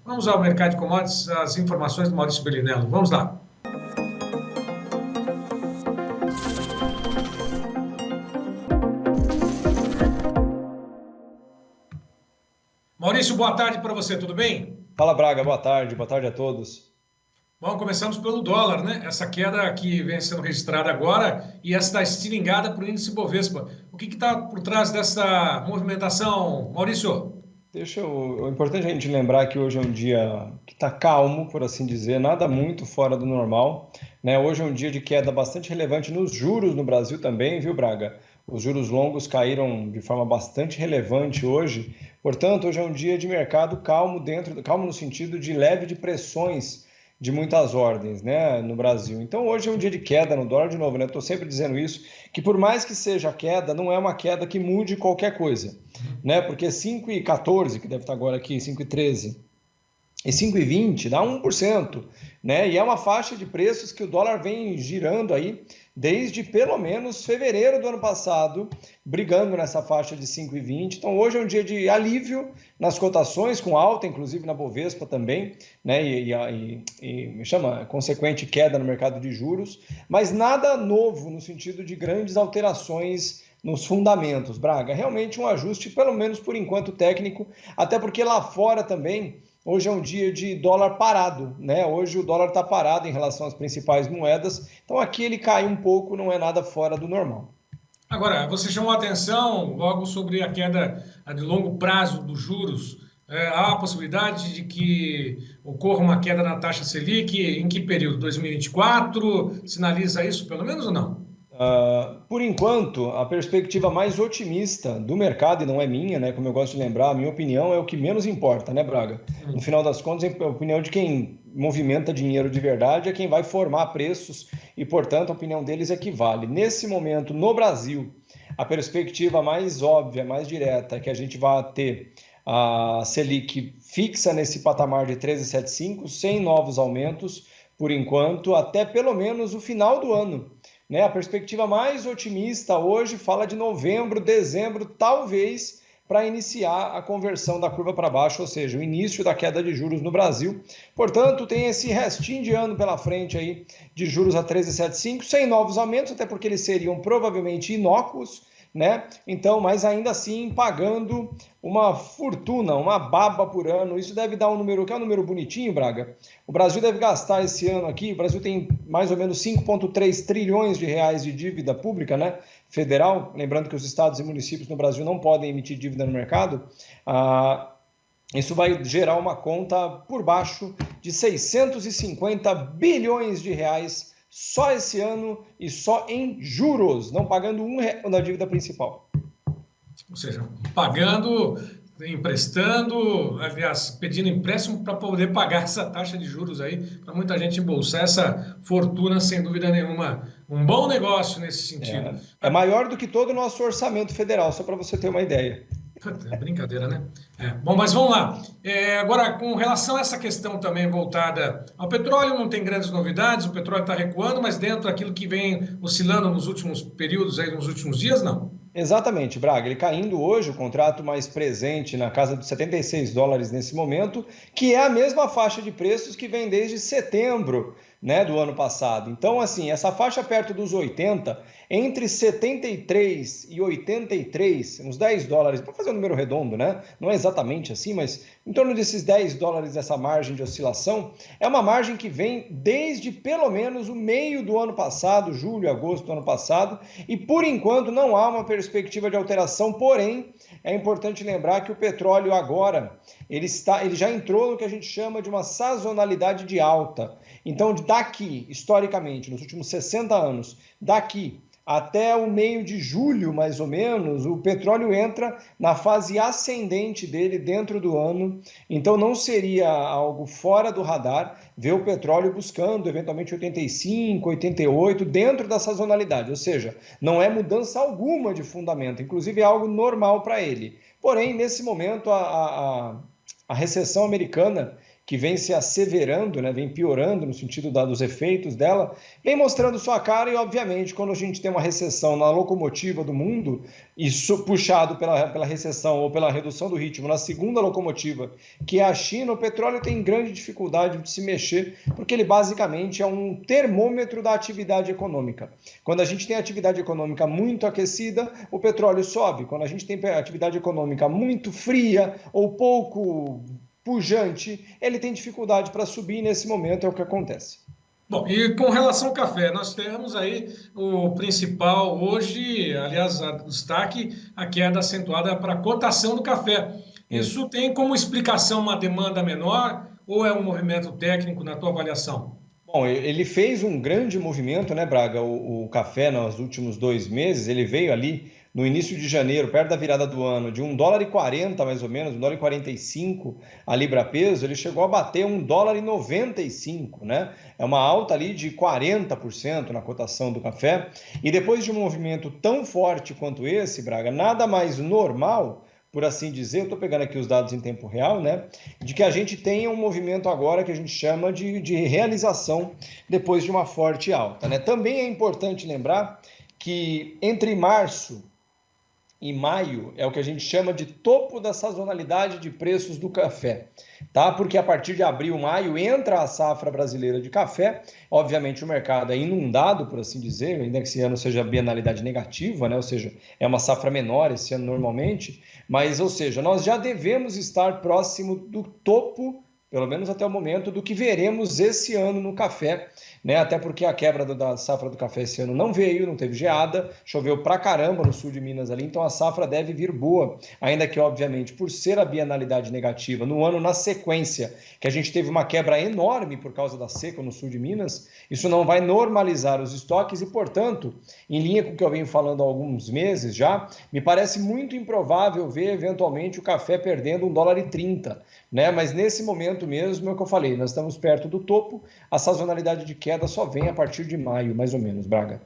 Vamos ao mercado de commodities, as informações do Maurício Bellinello. Vamos lá. Maurício, boa tarde para você, tudo bem? Fala Braga, boa tarde a todos. Bom, começamos pelo dólar, né? Essa queda que vem sendo registrada agora e essa estilingada para o índice Bovespa. O que está por trás dessa movimentação, Maurício? O importante é a gente lembrar que hoje é um dia que está calmo, por assim dizer, nada muito fora do normal, né? Hoje é um dia de queda bastante relevante nos juros no Brasil também, viu, Braga? Os juros longos caíram de forma bastante relevante hoje, portanto, hoje é um dia de mercado calmo calmo no sentido de leve de pressões de muitas ordens, né, no Brasil. Então, hoje é um dia de queda no dólar de novo, né? Estou sempre dizendo isso, que por mais que seja queda, não é uma queda que mude qualquer coisa, né? Porque 5,14, que deve estar agora aqui, 5,13 e 5,20 dá 1%, né? E é uma faixa de preços que o dólar vem girando aí desde pelo menos fevereiro do ano passado, brigando nessa faixa de 5,20. Então hoje é um dia de alívio nas cotações, com alta inclusive na Bovespa também, né? Me chama consequente queda no mercado de juros, mas nada novo no sentido de grandes alterações nos fundamentos, Braga. Realmente um ajuste, pelo menos por enquanto técnico, até porque lá fora também hoje é um dia de dólar parado, né? Hoje o dólar está parado em relação às principais moedas, então aqui ele cai um pouco, não é nada fora do normal. Agora, você chamou a atenção logo sobre a queda de longo prazo dos juros. Há a possibilidade de que ocorra uma queda na taxa Selic em que período? 2024? Sinaliza isso, pelo menos, ou não? Por enquanto, a perspectiva mais otimista do mercado, e não é minha, né? Como eu gosto de lembrar, a minha opinião é o que menos importa, né, Braga? No final das contas, a opinião de quem movimenta dinheiro de verdade é quem vai formar preços e, portanto, a opinião deles é que vale. Nesse momento, no Brasil, a perspectiva mais óbvia, mais direta, é que a gente vai ter a Selic fixa nesse patamar de 13,75, sem novos aumentos, por enquanto, até pelo menos o final do ano, né? A perspectiva mais otimista hoje fala de novembro, dezembro, talvez, para iniciar a conversão da curva para baixo, ou seja, o início da queda de juros no Brasil. Portanto, tem esse restinho de ano pela frente aí de juros a 13,75, sem novos aumentos, até porque eles seriam provavelmente inócuos, né? Então, mas ainda assim pagando uma fortuna, uma baba por ano. Isso deve dar um número, que é um número bonitinho, Braga. O Brasil deve gastar esse ano aqui, o Brasil tem mais ou menos 5,3 trilhões de reais de dívida pública, né, federal. Lembrando que os estados e municípios no Brasil não podem emitir dívida no mercado. Isso vai gerar uma conta por baixo de 650 bilhões de reais só esse ano e só em juros, não pagando R$1 da dívida principal. Ou seja, pagando, emprestando, aliás, pedindo empréstimo para poder pagar essa taxa de juros aí, para muita gente embolsar essa fortuna, sem dúvida nenhuma. Um bom negócio nesse sentido. É maior do que todo o nosso orçamento federal, só para você ter uma ideia. É brincadeira, né? Bom, mas vamos lá. Agora, com relação a essa questão também voltada ao petróleo, não tem grandes novidades, o petróleo está recuando, mas dentro daquilo que vem oscilando nos últimos períodos, aí, nos últimos dias, não. Exatamente, Braga. Ele caindo hoje, o contrato mais presente na casa dos US$ 76 nesse momento, que é a mesma faixa de preços que vem desde setembro, né, do ano passado. Então, assim, essa faixa perto dos 80, entre 73 e 83, uns US$ 10, para fazer um número redondo, né? Não é exatamente assim, mas em torno desses US$ 10, essa margem de oscilação, é uma margem que vem desde pelo menos o meio do ano passado, julho, agosto do ano passado, e por enquanto não há uma perspectiva de alteração, porém, é importante lembrar que o petróleo agora, ele já entrou no que a gente chama de uma sazonalidade de alta. Então, daqui, historicamente, nos últimos 60 anos, daqui até o meio de julho, mais ou menos, o petróleo entra na fase ascendente dele dentro do ano. Então, não seria algo fora do radar ver o petróleo buscando, eventualmente, 85, 88, dentro da sazonalidade. Ou seja, não é mudança alguma de fundamento. Inclusive, é algo normal para ele. Porém, nesse momento, a recessão americana, que vem se asseverando, né, vem piorando no sentido dos efeitos dela, vem mostrando sua cara e, obviamente, quando a gente tem uma recessão na locomotiva do mundo, isso puxado pela recessão ou pela redução do ritmo na segunda locomotiva, que é a China, o petróleo tem grande dificuldade de se mexer, porque ele basicamente é um termômetro da atividade econômica. Quando a gente tem atividade econômica muito aquecida, o petróleo sobe. Quando a gente tem atividade econômica muito fria ou pouco pujante, ele tem dificuldade para subir e nesse momento é o que acontece. Bom, e com relação ao café, nós temos aí o principal hoje, aliás, a destaque, a queda acentuada para a cotação do café. Isso tem como explicação uma demanda menor ou é um movimento técnico na tua avaliação? Bom, ele fez um grande movimento, né, Braga? O café nos últimos 2 meses, ele veio ali no início de janeiro, perto da virada do ano, de $1,40 mais ou menos, $1,45 a libra-peso, ele chegou a bater $1,95, né? É uma alta ali de 40% na cotação do café. E depois de um movimento tão forte quanto esse, Braga, nada mais normal, por assim dizer, eu estou pegando aqui os dados em tempo real, né? De que a gente tenha um movimento agora que a gente chama de realização depois de uma forte alta, né? Também é importante lembrar que entre março e maio é o que a gente chama de topo da sazonalidade de preços do café, tá? Porque a partir de abril, maio, entra a safra brasileira de café. Obviamente o mercado é inundado, por assim dizer, ainda que esse ano seja bienalidade negativa, né? Ou seja, é uma safra menor esse ano normalmente, mas, ou seja, nós já devemos estar próximo do topo, pelo menos até o momento, do que veremos esse ano no café, né? Até porque a quebra da safra do café esse ano não veio, não teve geada, choveu pra caramba no sul de Minas ali, então a safra deve vir boa, ainda que, obviamente, por ser a bienalidade negativa, no ano na sequência, que a gente teve uma quebra enorme por causa da seca no sul de Minas, isso não vai normalizar os estoques e, portanto, em linha com o que eu venho falando há alguns meses já, me parece muito improvável ver, eventualmente, o café perdendo $1,30, né? Mas nesse momento mesmo é o que eu falei, nós estamos perto do topo, a sazonalidade de queda só vem a partir de maio, mais ou menos, Braga.